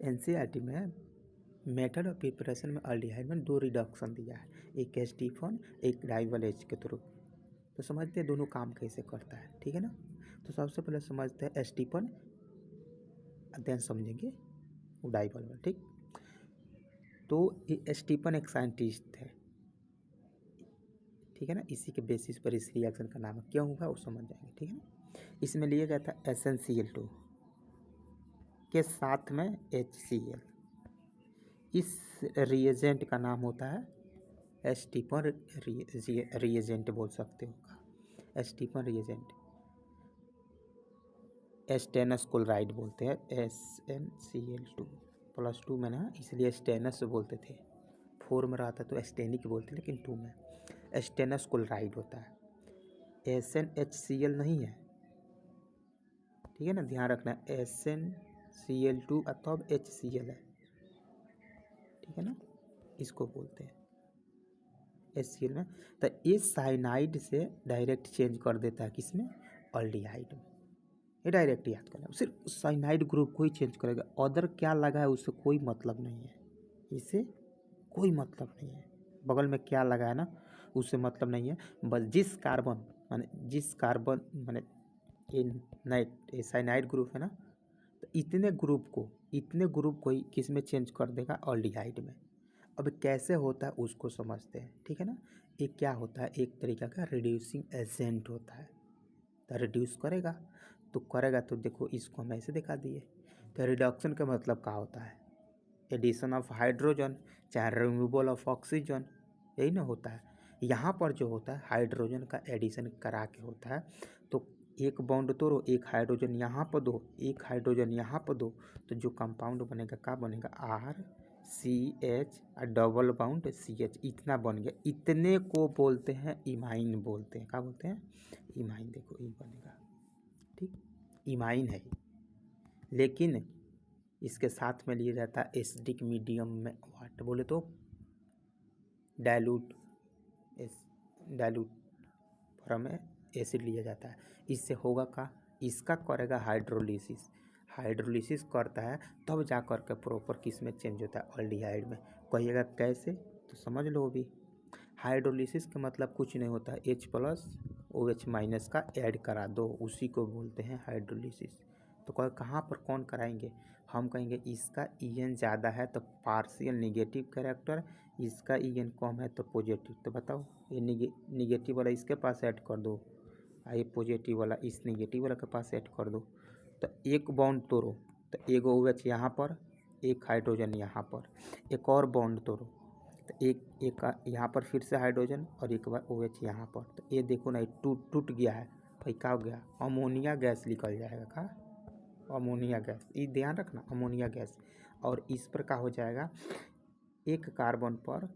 NCERT में method of preparation में aldehyde में 2 रिडक्शन दिया है, एक एस्टिफोन एक राइवल एच के थ्रू। तो समझते हैं दोनों काम कैसे करता है, ठीक है ना। तो सबसे पहले समझते हैं एस्टिफोन, देन समझेंगे डाइवल, ठीक। तो ये स्टीफन एक साइंटिस्ट है, ठीक है ना, इसी के बेसिस पर इस रिएक्शन का नाम क्यों हुआ वो समझ जाएंगे, ठीक है ना। इसमें लिया गया था SnCl2 के साथ में HCl। इस रिएजेंट का नाम होता है स्टीफन रिएजेंट, बोल सकते हो स्टीफन रिएजेंट। स्टेनस क्लोराइड बोलते हैं, SnCl2+2 में ना, इसलिए स्टेनस बोलते थे। 4 में रहता तो स्टेनिक बोलते, लेकिन 2 में स्टेनस क्लोराइड होता है। SnHCl नहीं है, ठीक है ना, ध्यान रखना। SnCl2 अथवा HCl है, ठीक है ना, इसको बोलते हैं HCl में। तो ये साइनाइड से डायरेक्ट चेंज कर देता है किसमें, अल्डिहाइड में। ये डायरेक्ट याद करना, सिर्फ साइनाइड ग्रुप को ही चेंज करेगा, अदर क्या लगा है उससे कोई मतलब नहीं है, इससे कोई मतलब नहीं है। बगल में क्या लगा है ना, उससे मतलब नहीं है। बस जिस कार्बन माने ये साइनाइड ग्रुप है ना, तो इतने ग्रुप को ही किस में चेंज कर देगा, अल्डिहाइड में। अब कैसे होता है उसको समझते हैं, ठीक है ना। ये क्या होता है, एक तरीका का रिड्यूसिंग एजेंट होता है। तो रिड्यूस करेगा तो देखो, इसको हम ऐसे दिखा दिए। तो रिडक्शन का मतलब क्या होता है, एडिशन ऑफ हाइड्रोजन चाहे रिमूवल ऑफ ऑक्सीजन, यही ना होता है। यहाँ पर जो होता है हाइड्रोजन का एडिशन करा के होता है। तो एक बॉन्ड तोड़ो, एक हाइड्रोजन यहाँ पर दो, एक हाइड्रोजन यहाँ पर दो, तो जो कंपाउंड बनेगा क्या बनेगा, RCH और डबल बाउंड CH, इतना बन गया। इतने को बोलते हैं इमाइन बोलते हैं, क्या बोलते हैं, इमाइन। देखो ये बनेगा, ठीक, इमाइन है। लेकिन इसके साथ में लिया जाता है एसिडिक मीडियम में वाट बोले तो डाइल्यूट फॉर्म में एसिड लिया जाता है। इससे होगा का, इसका करेगा हाइड्रोलिसिस करता है, तब जा कर के प्रॉपर किस में चेंज होता है, अल्डिहाइड में। कहिएगा कैसे, तो समझ लो अभी। हाइड्रोलिसिस का मतलब कुछ नहीं होता है, H+OH- का ऐड करा दो, उसी को बोलते हैं हाइड्रोलिसिस। तो कहाँ पर कौन कराएंगे, हम कहेंगे इसका EN ज़्यादा है तो पार्शियल निगेटिव कैरेक्टर, इसका EN कम है तो पॉजिटिव। तो बताओ, ये निगेटिव वाला इसके पास ऐड कर दो, ये पॉजिटिव वाला इस निगेटिव वाला के पास ऐड कर दो। तो एक बॉन्ड तोड़ो, तो एक OH यहाँ पर, एक हाइड्रोजन यहाँ पर, एक और बॉन्ड तोड़ो, तो एक यहाँ पर फिर से हाइड्रोजन और एक बार OH यहाँ पर। तो ये देखो ना, ये टूट गया है भाई, क्या हो गया, अमोनिया गैस निकल जाएगा। का अमोनिया गैस, ये ध्यान रखना, अमोनिया गैस। और इस पर क्या हो जाएगा, एक कार्बन पर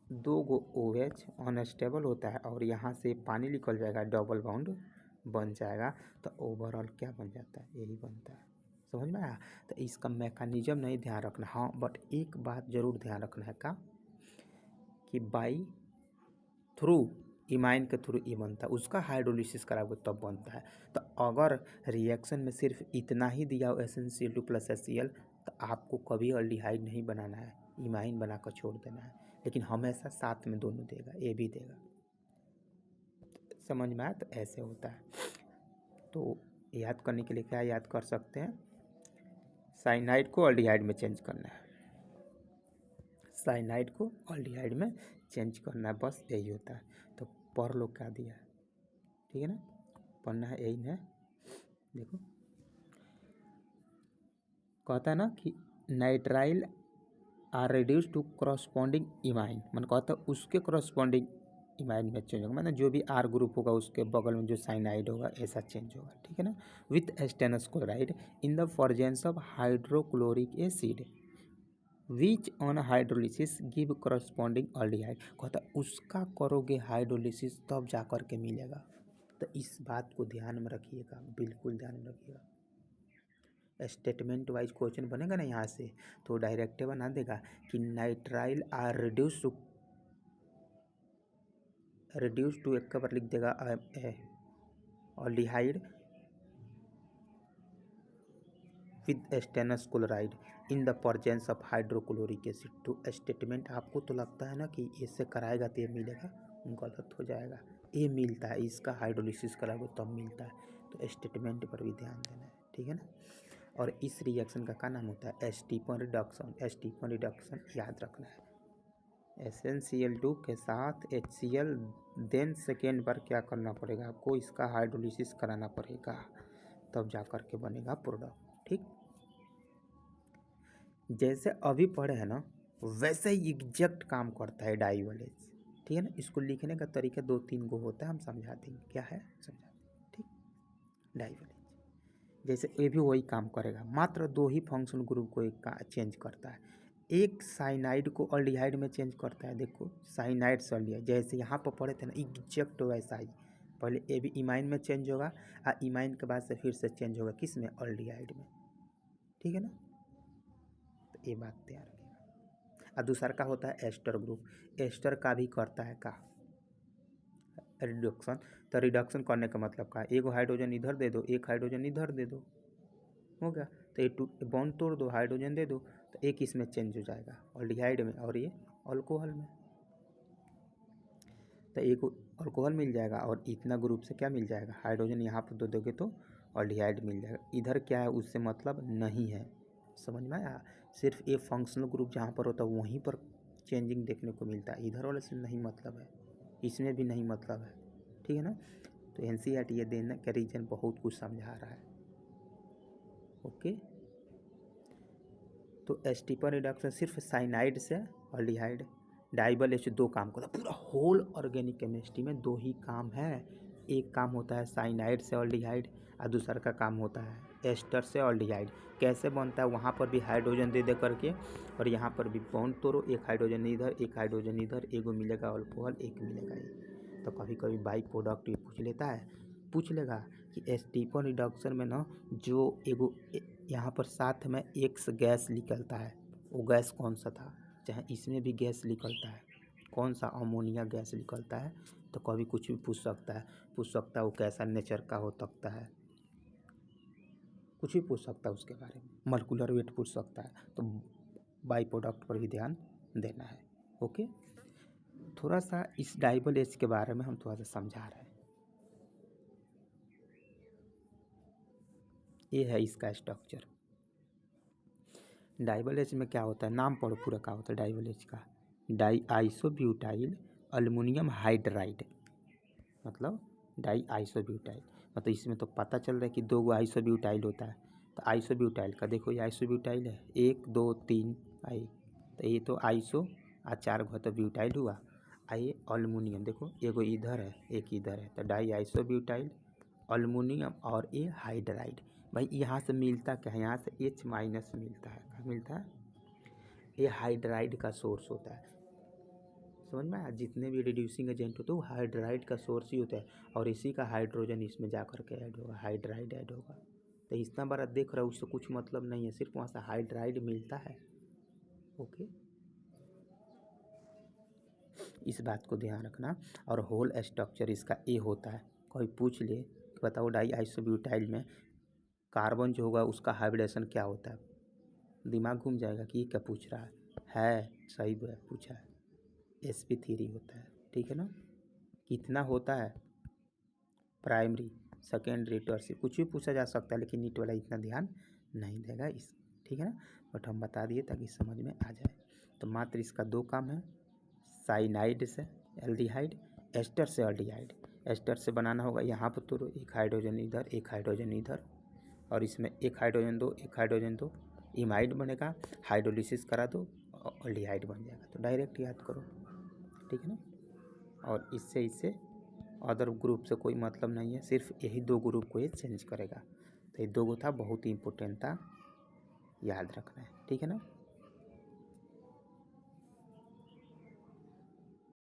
2 गो OH अनस्टेबल होता है और यहाँ से पानी निकल जाएगा, डबल बाउंड बन जाएगा। तो ओवरऑल क्या बन जाता है, यही बनता है। समझ में आया। तो इसका मैकेनिज्म नहीं ध्यान रखना, हाँ बट एक बात जरूर ध्यान रखना है का, कि बाई थ्रू इमाइन के थ्रू ये बनता है, उसका हाइड्रोलिसिस कराओगे तब बनता है। तो अगर रिएक्शन में सिर्फ इतना ही दिया हो SnCl2+HCl, तो आपको कभी अल्डिहाइड नहीं बनाना है, इमाइन बनाकर छोड़ देना है। लेकिन हमेशा साथ में दोनों देगा, ये भी देगा। समझ में आया। तो ऐसे होता है। तो याद करने के लिए क्या याद कर सकते हैं, साइनाइड को अल्डिहाइड में चेंज करना है, साइनाइड को अल्डिहाइड में चेंज करना है, बस यही होता है। तो पढ़ लो क्या दिया है, ठीक है ना, पढ़ना है यही है। देखो कहता है ना कि nitrile are reduce to corresponding imine, मन कहता है उसके करस्पॉन्डिंग इमाइन में चेंज होगा, मतलब जो भी R ग्रुप होगा उसके बगल में जो साइनाइड होगा ऐसा चेंज होगा, ठीक है ना। With stannous chloride in the presence of hydrochloric acid which on hydrolysis give corresponding aldehyde. कहता उसका करोगे हाइड्रोलिसिस तब जा कर के मिलेगा। तो इस बात को ध्यान में रखिएगा, बिल्कुल ध्यान में रखिएगा। स्टेटमेंट वाइज क्वेश्चन बनेगा ना यहाँ से, तो डायरेक्ट बना देगा कि नाइट्राइल आर रिड्यूस टू एक बार लिख देगा aldehyde with stannous chloride in the presence of hydrochloric acid. तो स्टेटमेंट आपको तो लगता है ना कि इससे कराएगा तो ये मिलेगा, गलत हो जाएगा। ये मिलता है, इसका हाइड्रोलिसिस कराओगे तब मिलता है। तो स्टेटमेंट पर भी ध्यान देना है, ठीक है ना। और इस रिएक्शन का क्या नाम होता है? Stephen reduction. स्टीफन रिडक्शन याद रखना है। SnCl2 के साथ HCl, देन सेकेंड बार क्या करना पड़ेगा आपको? इसका हाइड्रोलिसिस कराना पड़ेगा, तब जा कर के बनेगा प्रोडक्ट, ठीक। जैसे अभी पढ़े हैं ना, वैसे ही एग्जैक्ट काम करता है डाइवलेज, ठीक है ना। इसको लिखने का तरीका 2-3 गो होता है, हम समझा देंगे क्या है, समझा देंगे, ठीक। डाइवलेज जैसे ये भी वही काम करेगा, मात्र 2 ही फंक्शनल ग्रुप को एक चेंज करता है। एक साइनाइड को अल्डिहाइड में चेंज करता है। देखो साइनाइड से अल्डिहाइड, जैसे यहाँ पर पढ़े थे ना, एग्जैक्ट वैसा ही। पहले ए भी इमाइन में चेंज होगा और इमाइन के बाद से फिर से चेंज होगा किस में? अल्डिहाइड में, ठीक है ना। तो ये बात ध्यान रखिएगा। और दूसरा का होता है एस्टर ग्रुप। एस्टर का भी करता है का रिडक्शन। तो रिडक्शन करने का मतलब का, एक हाइड्रोजन इधर दे दो, एक हाइड्रोजन इधर दे दो, हो गया। तो ये बॉन्ड तोड़ दो, हाइड्रोजन दे दो, तो एक इसमें चेंज हो जाएगा अल्डिहाइड में और ये अल्कोहल में। तो एक अल्कोहल मिल जाएगा और इतना ग्रुप से क्या मिल जाएगा? हाइड्रोजन यहाँ पर दो दोगे तो अल्डिहाइड मिल जाएगा। इधर क्या है उससे मतलब नहीं है, समझ में आया। सिर्फ ये फंक्शनल ग्रुप जहाँ पर होता है वहीं पर चेंजिंग देखने को मिलता है, इधर वाले से नहीं मतलब है, इसमें भी नहीं मतलब है, ठीक है ना। तो NCERT ये देने का रीजन बहुत कुछ समझा रहा है, ओके। तो स्टीफन रिडक्शन सिर्फ साइनाइड से अल्डिहाइड, डाइबल H 2 काम करता है। पूरा होल ऑर्गेनिक केमिस्ट्री में 2 ही काम है। एक काम होता है साइनाइड से अल्डिहाइड और दूसरा का काम होता है एस्टर से अल्डिहाइड। कैसे बनता है? वहाँ पर भी हाइड्रोजन दे करके और यहाँ पर भी बॉन्ड तोड़ो, एक हाइड्रोजन इधर एक हाइड्रोजन इधर, एगो मिलेगा अल्कोहल एक मिलेगा ये। तो कभी कभी बाई प्रोडक्ट भी पूछ लेता है, पूछ लेगा कि स्टीफन रिडक्शन में ना जो एगो यहाँ पर साथ में एक्स गैस निकलता है, वो गैस कौन सा था? चाहे इसमें भी गैस निकलता है, कौन सा? अमोनिया गैस निकलता है। तो कभी कुछ भी पूछ सकता है, वो कैसा नेचर का हो सकता है, कुछ भी पूछ सकता है उसके बारे में, मॉलिक्यूलर वेट पूछ सकता है। तो बाई प्रोडक्ट पर भी ध्यान देना है, ओके। थोड़ा सा इस डाइबल H के बारे में हम थोड़ा सा समझा रहे हैं। ये है इसका स्ट्रक्चर। डाइबल H में क्या होता है? नाम पढ़ो पूरा क्या होता है डाइबल H का। डाई आइसोब्यूटाइल अल्युमिनियम हाइड्राइड, मतलब डाई आइसोब्यूटाइल, मतलब इसमें तो पता चल रहा है कि 2 गो आइसोब्यूटाइल होता है। तो आइसोब्यूटाइल का देखो, ये आइसोब्यूटाइल है 1 2 3 आई, तो ये तो आइसो और 4 गो तो ब्यूटाइल हुआ। ये अल्युमिनियम देखो, एगो इधर है एक इधर है, तो डाई आइसोब्यूटाइल अल्युमिनियम और ये हाइड्राइड। भाई यहाँ से मिलता क्या है? यहाँ से H- मिलता है, क्या मिलता है? ये हाइड्राइड का सोर्स होता है, समझ में आया। जितने भी रिड्यूसिंग एजेंट होते हैं वो हाइड्राइड का सोर्स ही होता है, और इसी का हाइड्रोजन इसमें जा कर के ऐड होगा, हाइड्राइड ऐड होगा। तो इतना बड़ा देख रहा है उससे कुछ मतलब नहीं है, सिर्फ वहाँ से हाइड्राइड मिलता है, ओके। इस बात को ध्यान रखना। और होल स्ट्रक्चर इसका ए होता है। कोई पूछ ले कि बताओ डाई आइसोब्यूटाइल में कार्बन जो होगा उसका हाइब्रिडेशन क्या होता है, दिमाग घूम जाएगा कि ये क्या पूछ रहा है। सही पूछा है, sp3 होता है, ठीक है ना। कितना होता है? प्राइमरी सेकेंडरी टर्शियरी, कुछ भी पूछा जा सकता है, लेकिन नीट वाला इतना ध्यान नहीं देगा इस, ठीक है ना। बट हम बता दिए ताकि समझ में आ जाए। तो मात्र इसका 2 काम है, साइनाइड से एल्डिहाइड, एस्टर से अल्डिहाइड। एस्टर से बनाना होगा यहाँ पर तो एक हाइड्रोजन इधर एक हाइड्रोजन इधर, और इसमें एक हाइड्रोजन दो इमाइड बनेगा, हाइड्रोलिसिस करा दो अल्डिहाइड बन जाएगा। तो डायरेक्ट याद करो, ठीक है ना। और इससे अदर ग्रुप से कोई मतलब नहीं है, सिर्फ यही 2 ग्रुप को ये चेंज करेगा। तो ये 2 गो था, बहुत ही इंपॉर्टेंट था, याद रखना है, ठीक है ना।